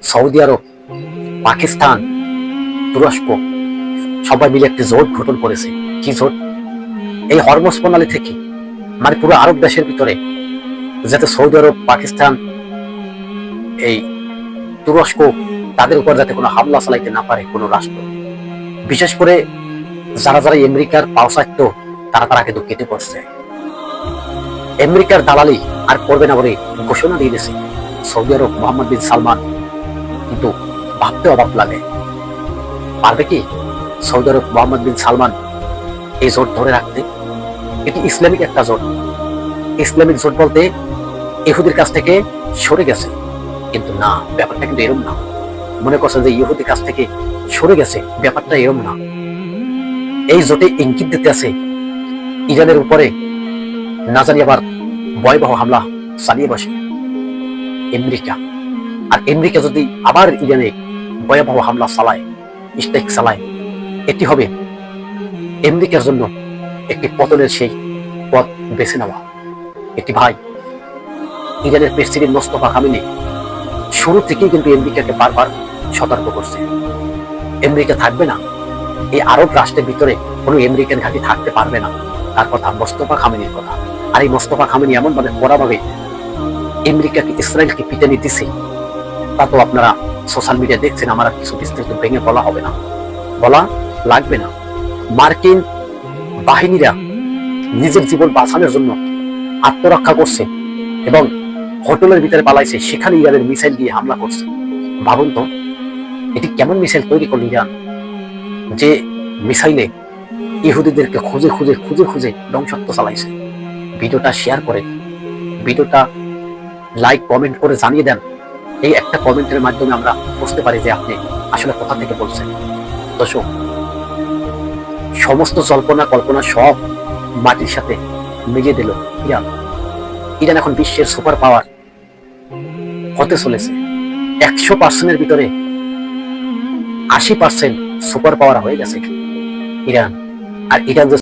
Saudi আরব, পাকিস্তান, তুরস্ক সবাই মিলে একটি জোট গঠন করেছে। কি জোট? এই হরমুজ প্রণালী থেকে, মানে পুরো আরব দেশের ভিতরে যাতে সৌদি আরব, পাকিস্তান, এই তুরস্ক তাদের উপর যাতে কোনো হামলা চালাইতে না পারে কোনো রাষ্ট্র, বিশেষ করে যারা যারা আমেরিকার পাওসাত্য তারা তারাকে কেটে পড়ছে। আমেরিকার দালালি আর করবে না বলে ঘোষণা দিয়ে দিয়েছে সৌদি আরব মোহাম্মদ বিন সালমান। কিন্তু ভাবতে অবাক লাগে, পারবে কি সৌদি আরব মোহাম্মদ বিন সালমান এই জোট ধরে রাখতে? এটি ইসলামিক একটা জোট। ইসলামিক জোট বলতে ইহুদির কাছ থেকে সরে গেছে, কিন্তু না, ব্যাপারটা কিন্তু এরম না। মনে করছে যে ইহুদির কাছ থেকে সরে গেছে, ব্যাপারটা এরম না। এই জোটে ইঙ্গিত দিতে আছে ইরানের উপরে না জানি আবার ভয়াবহ হামলা চালিয়ে বসে আমেরিকা। আর আমেরিকা যদি আবার ইরানে ভয়াবহ হামলা চালায়, স্ট্রাইক চালায়, এটি হবে আমেরিকার জন্য একটি পতনের সেই পথ বেছে নেওয়া। এটি ভাই, ইরানের প্রেসিডেন্ট মোস্তফা খামেনি শুরু থেকেই কিন্তু আমেরিকাকে বারবার সতর্ক করছে, আমেরিকা থাকবে না, এই আরব রাষ্ট্রের ভিতরে কোনো আমেরিকান ঘাঁটি থাকতে পারবে না। তার কথা মোস্তফা খামেনির কথা। আর এই মোস্তফা খামেনি এমন ভাবে কড়াভাবে আমেরিকাকে, ইসরায়েলকে পিটে নিতেছে, তা তো আপনারা সোশ্যাল মিডিয়া দেখছেন। আমার কিছু বিস্তারিত ভেঙে বলা হবে না, বলা লাগবে না। মার্কিন বাহিনীরা নিজের জীবন বাঁচানোর জন্য আত্মরক্ষা করছে এবং হোটেলের ভিতরে পালাইছে, সেখানে ইরানের মিসাইল দিয়ে হামলা করছে। ভাবুন তো, এটি কেমন মিসাইল তৈরি করল ইরান, যে মিসাইলে ইহুদিদেরকে খুঁজে খুঁজে খুঁজে খুঁজে ধ্বংসত্ব চালাইছে। ভিডিওটা শেয়ার করে, ভিডিওটা লাইক কমেন্ট করে জানিয়ে দেন। এই একটা কমেন্টের মাধ্যমে আমরা বুঝতে পারি যে আপনি আসলে কোথা থেকে বলছেন। দর্শক, সমস্ত জল্পনা কল্পনা সব মাটির সাথে মিলিয়ে দিল ইরান। ইরান এখন বিশ্বের সুপার পাওয়ার হতে চলেছে। 100%-এর ভিতরে 80% সুপার পাওয়ার হয়ে গেছে ইরান। আর ইরান